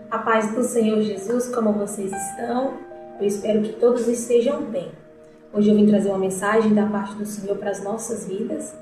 A paz do Senhor Jesus, como vocês estão? Eu espero que todos estejam bem. Hoje eu vim trazer uma mensagem da parte do Senhor para as nossas vidas.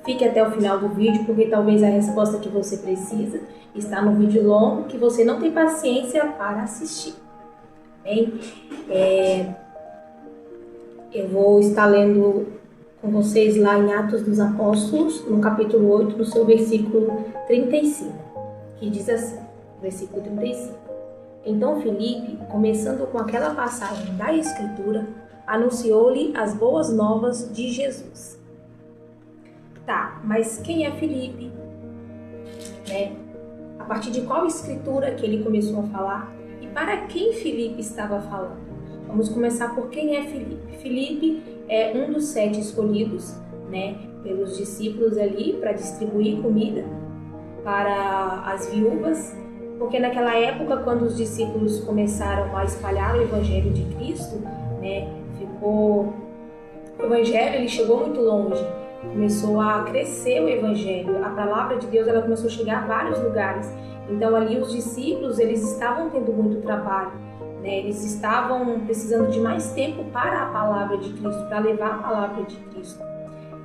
Fique até o final do vídeo, porque talvez a resposta que você precisa está no vídeo longo, que você não tem paciência para assistir. Bem, eu vou estar lendo com vocês lá em Atos dos Apóstolos, no capítulo 8, no seu versículo 35, que diz assim, versículo 35. Então Filipe, começando com aquela passagem da Escritura, anunciou-lhe as boas novas de Jesus. Tá, mas quem é Filipe? A partir de qual escritura que ele começou a falar? E para quem Filipe estava falando? Vamos começar por quem é Filipe. Filipe é um dos 7 escolhidos, pelos discípulos ali para distribuir comida para as viúvas, porque naquela época, quando os discípulos começaram a espalhar o Evangelho de Cristo, o Evangelho ele chegou muito longe, começou a crescer o Evangelho, a palavra de Deus ela começou a chegar a vários lugares. Então ali os discípulos eles estavam tendo muito trabalho, eles estavam precisando de mais tempo para a palavra de Cristo, para levar a palavra de Cristo.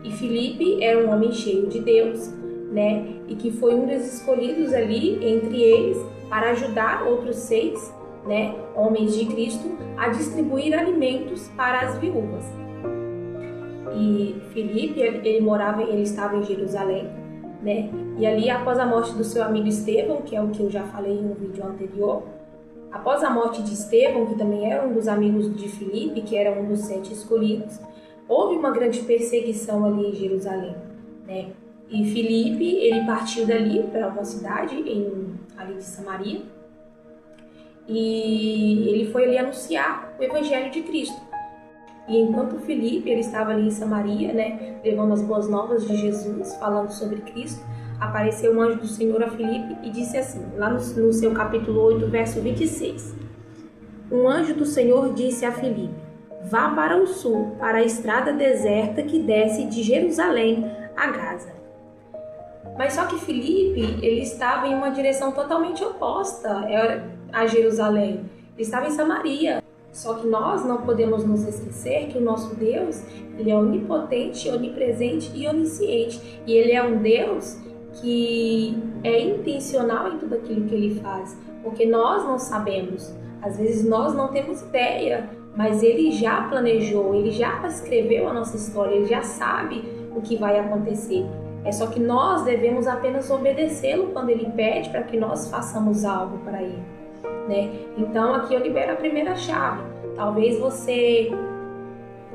E Filipe era um homem cheio de Deus, e que foi um dos escolhidos ali entre eles para ajudar outros 6, homens de Cristo a distribuir alimentos para as viúvas. E Filipe, ele estava em Jerusalém, e ali após a morte do seu amigo Estevão, que é o que eu já falei em um vídeo anterior, após a morte de Estevão, que também era um dos amigos de Filipe, que era um dos 7 escolhidos, houve uma grande perseguição ali em Jerusalém, E Filipe, ele partiu dali para uma cidade ali de Samaria e ele foi ali anunciar o Evangelho de Cristo. E enquanto Filipe, ele estava ali em Samaria, levando as boas novas de Jesus, falando sobre Cristo, apareceu um anjo do Senhor a Filipe e disse assim, lá no seu capítulo 8, verso 26. Um anjo do Senhor disse a Filipe, vá para o sul, para a estrada deserta que desce de Jerusalém a Gaza. Mas só que Filipe, ele estava em uma direção totalmente oposta a Jerusalém. Ele estava em Samaria. Só que nós não podemos nos esquecer que o nosso Deus, ele é onipotente, onipresente e onisciente. E ele é um Deus que é intencional em tudo aquilo que ele faz. Porque nós não sabemos. Às vezes nós não temos ideia, mas ele já planejou, ele já escreveu a nossa história, ele já sabe o que vai acontecer. É só que nós devemos apenas obedecê-lo quando ele pede para que nós façamos algo para ele, Então aqui eu libero a primeira chave. Talvez você,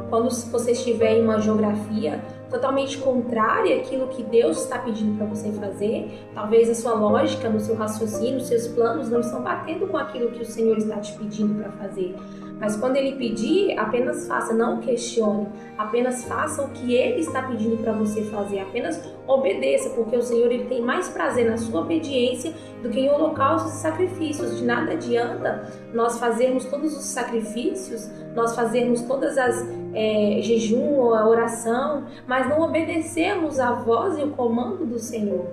quando você estiver em uma geografia totalmente contrária àquilo que Deus está pedindo para você fazer, talvez a sua lógica, no seu raciocínio, os seus planos não estão batendo com aquilo que o Senhor está te pedindo para fazer. Mas quando Ele pedir, apenas faça, não questione. Apenas faça o que Ele está pedindo para você fazer. Apenas obedeça, porque o Senhor ele tem mais prazer na sua obediência do que em holocaustos e sacrifícios. De nada adianta nós fazermos todos os sacrifícios, nós fazermos todas as jejum, a oração, mas não obedecermos a voz e o comando do Senhor.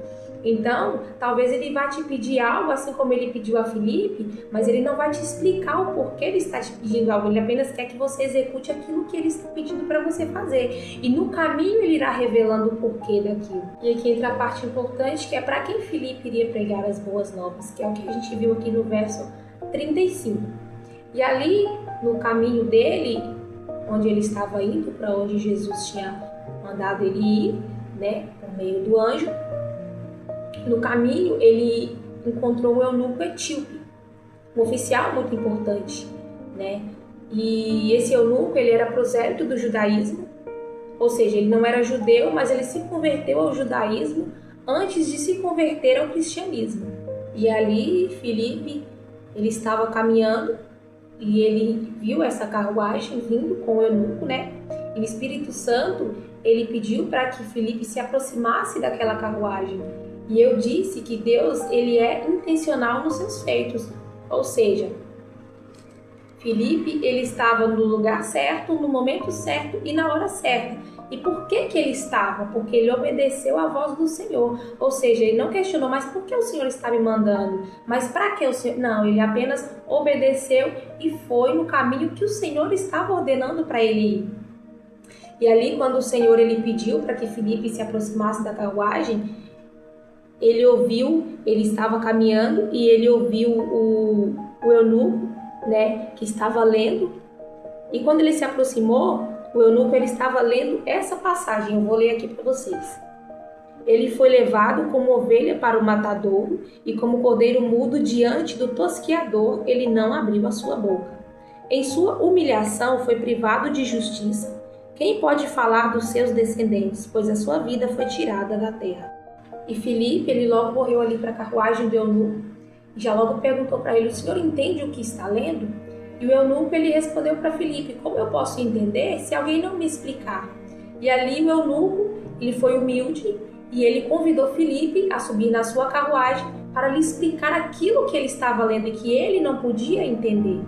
Então, talvez ele vá te pedir algo, assim como ele pediu a Filipe, mas ele não vai te explicar o porquê ele está te pedindo algo. Ele apenas quer que você execute aquilo que ele está pedindo para você fazer. E no caminho ele irá revelando o porquê daquilo. E aqui entra a parte importante, que é para quem Filipe iria pregar as boas novas, que é o que a gente viu aqui no verso 35. E ali, no caminho dele, onde ele estava indo, para onde Jesus tinha mandado ele ir, por meio do anjo, no caminho, ele encontrou um eunuco etíope, um oficial muito importante, E esse eunuco, ele era prosélito do judaísmo, ou seja, ele não era judeu, mas ele se converteu ao judaísmo antes de se converter ao cristianismo. E ali, Filipe, ele estava caminhando e ele viu essa carruagem vindo com o eunuco, E o Espírito Santo, ele pediu para que Filipe se aproximasse daquela carruagem. E eu disse que Deus, ele é intencional nos seus feitos. Ou seja, Filipe, ele estava no lugar certo, no momento certo e na hora certa. E por que que ele estava? Porque ele obedeceu à voz do Senhor. Ou seja, ele não questionou, mas por que o Senhor está me mandando? Mas para que o Senhor... Não, ele apenas obedeceu e foi no caminho que o Senhor estava ordenando para ele ir. E ali, quando o Senhor ele pediu para que Filipe se aproximasse da carruagem, ele ouviu, ele estava caminhando e ele ouviu o eunuco, né, que estava lendo. E quando ele se aproximou, o eunuco ele estava lendo essa passagem. Eu vou ler aqui para vocês. Ele foi levado como ovelha para o matadouro e como cordeiro mudo diante do tosquiador, ele não abriu a sua boca. Em sua humilhação foi privado de justiça. Quem pode falar dos seus descendentes, pois a sua vida foi tirada da terra? E Filipe, ele logo correu ali para a carruagem do eunuco e já logo perguntou para ele: o senhor entende o que está lendo? E o eunuco, ele respondeu para Filipe: como eu posso entender se alguém não me explicar? E ali o eunuco, ele foi humilde e ele convidou Filipe a subir na sua carruagem para lhe explicar aquilo que ele estava lendo e que ele não podia entender.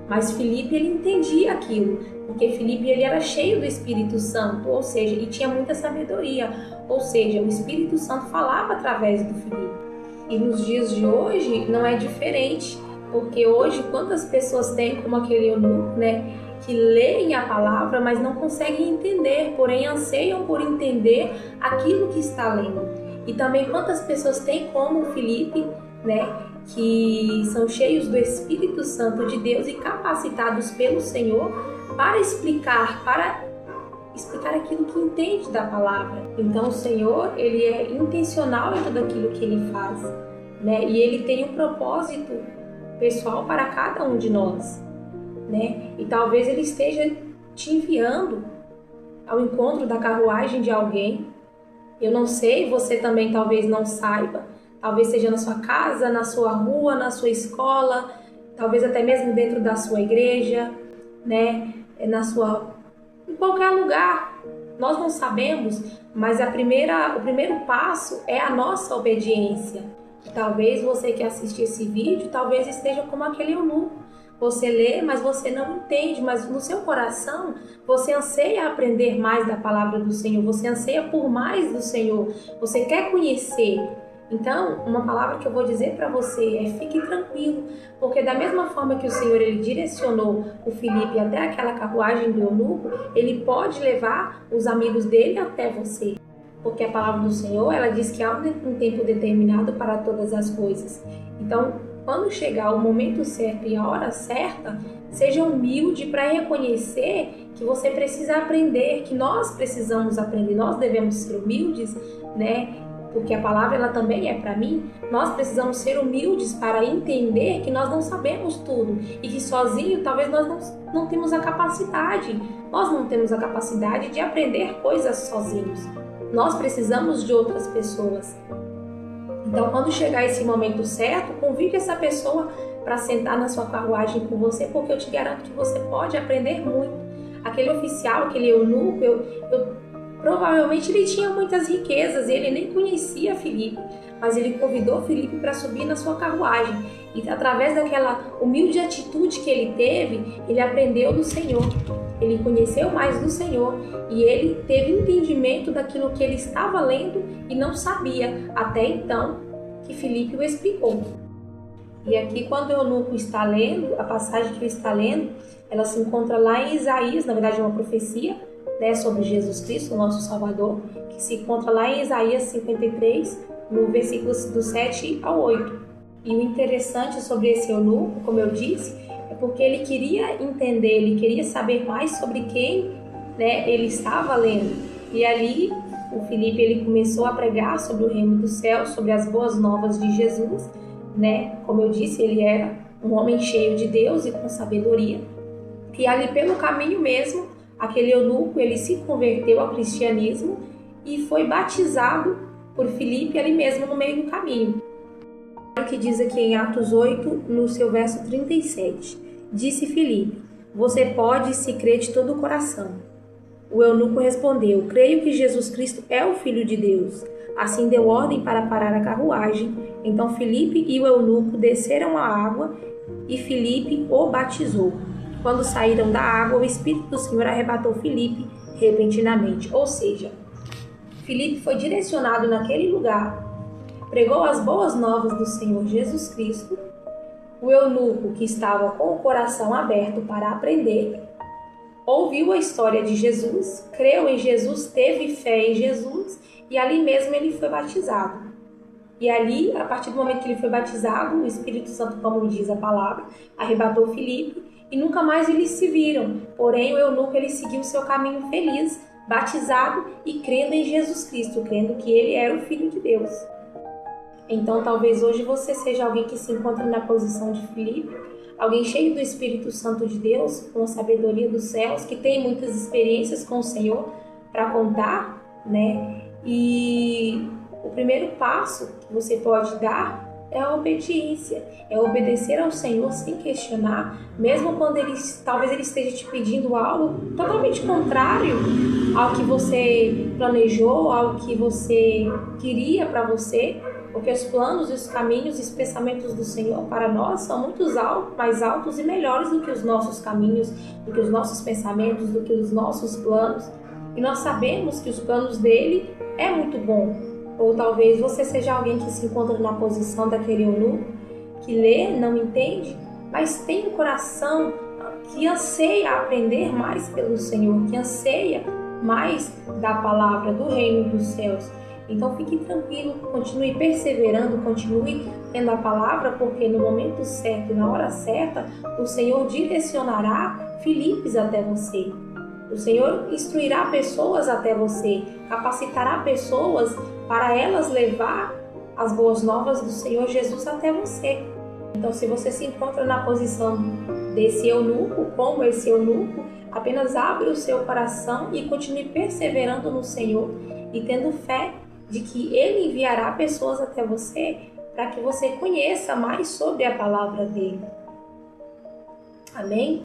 Mas Filipe, ele entendia aquilo, porque Filipe, ele era cheio do Espírito Santo, ou seja, e tinha muita sabedoria, ou seja, o Espírito Santo falava através do Filipe. E nos dias de hoje não é diferente, porque hoje quantas pessoas tem como aquele eunuco, né, que leem a palavra, mas não conseguem entender, porém anseiam por entender aquilo que está lendo. E também quantas pessoas tem como o Filipe, né, que são cheios do Espírito Santo de Deus e capacitados pelo Senhor para explicar aquilo que entende da palavra. Então o Senhor, ele é intencional em tudo aquilo que ele faz, né? E ele tem um propósito pessoal para cada um de nós, né? E talvez ele esteja te enviando ao encontro da carruagem de alguém. Eu não sei, você também talvez não saiba. Talvez seja na sua casa, na sua rua, na sua escola, talvez até mesmo dentro da sua igreja, né? Em qualquer lugar. Nós não sabemos, mas o primeiro passo é a nossa obediência. Talvez você que assiste esse vídeo, talvez esteja como aquele eunuco. Você lê, mas você não entende, mas no seu coração você anseia aprender mais da palavra do Senhor, você anseia por mais do Senhor, você quer conhecer. Então, uma palavra que eu vou dizer para você é: fique tranquilo, porque da mesma forma que o Senhor ele direcionou o Filipe até aquela carruagem do eunuco, ele pode levar os amigos dele até você. Porque a palavra do Senhor, ela diz que há um tempo determinado para todas as coisas. Então, quando chegar o momento certo e a hora certa, seja humilde para reconhecer que você precisa aprender, que nós precisamos aprender, nós devemos ser humildes, né? Porque a palavra ela também é para mim. Nós precisamos ser humildes para entender que nós não sabemos tudo e que sozinho talvez nós não temos a capacidade. Nós não temos a capacidade de aprender coisas sozinhos. Nós precisamos de outras pessoas. Então, quando chegar esse momento certo, convide essa pessoa para sentar na sua carruagem com você, porque eu te garanto que você pode aprender muito. Aquele oficial, aquele eunuco, provavelmente ele tinha muitas riquezas e ele nem conhecia Filipe, mas ele convidou Filipe para subir na sua carruagem. E através daquela humilde atitude que ele teve, ele aprendeu do Senhor. Ele conheceu mais do Senhor e ele teve entendimento daquilo que ele estava lendo e não sabia, até então que Filipe o explicou. E aqui, quando o eunuco está lendo, a passagem que ele está lendo, ela se encontra lá em Isaías, na verdade é uma profecia, né, sobre Jesus Cristo, o nosso Salvador, que se encontra lá em Isaías 53, no versículo do 7 ao 8. E o interessante sobre esse eunuco, como eu disse, é porque ele queria entender, ele queria saber mais sobre quem, né, ele estava lendo. E ali o Filipe ele começou a pregar sobre o reino do céu, sobre as boas novas de Jesus, né? Como eu disse, ele era um homem cheio de Deus e com sabedoria. E ali pelo caminho mesmo, aquele eunuco ele se converteu ao cristianismo e foi batizado por Filipe ali mesmo no meio do caminho. O que diz aqui em Atos 8, no seu verso 37. Disse Filipe: você pode se crer de todo o coração. O eunuco respondeu: creio que Jesus Cristo é o Filho de Deus. Assim deu ordem para parar a carruagem. Então Filipe e o eunuco desceram à água e Filipe o batizou. Quando saíram da água, o Espírito do Senhor arrebatou Filipe repentinamente. Ou seja, Filipe foi direcionado naquele lugar, pregou as boas novas do Senhor Jesus Cristo. O eunuco, que estava com o coração aberto para aprender, ouviu a história de Jesus, creu em Jesus, teve fé em Jesus e ali mesmo ele foi batizado. E ali, a partir do momento que ele foi batizado, o Espírito Santo, como diz a palavra, arrebatou Filipe e nunca mais eles se viram. Porém, o eunuco ele seguiu seu caminho feliz, batizado e crendo em Jesus Cristo, crendo que ele era o Filho de Deus. Então, talvez hoje você seja alguém que se encontra na posição de Filipe, alguém cheio do Espírito Santo de Deus, com a sabedoria dos céus, que tem muitas experiências com o Senhor para contar, né? E o primeiro passo que você pode dar é a obediência, é obedecer ao Senhor sem questionar, mesmo quando talvez ele esteja te pedindo algo totalmente contrário ao que você planejou, ao que você queria para você, porque os planos e os caminhos e os pensamentos do Senhor para nós são muito mais altos e melhores do que os nossos caminhos, do que os nossos pensamentos, do que os nossos planos. E nós sabemos que os planos dele é muito bom. Ou talvez você seja alguém que se encontra na posição daquele eunuco, que lê, não entende, mas tem um coração que anseia aprender mais pelo Senhor, que anseia mais da palavra do reino dos céus. Então fique tranquilo, continue perseverando, continue tendo a palavra, porque no momento certo e na hora certa, o Senhor direcionará Filipes até você. O Senhor instruirá pessoas até você, capacitará pessoas para elas levar as boas novas do Senhor Jesus até você. Então, se você se encontra na posição desse eunuco, como esse eunuco, apenas abre o seu coração e continue perseverando no Senhor e tendo fé de que Ele enviará pessoas até você para que você conheça mais sobre a palavra dele. Amém?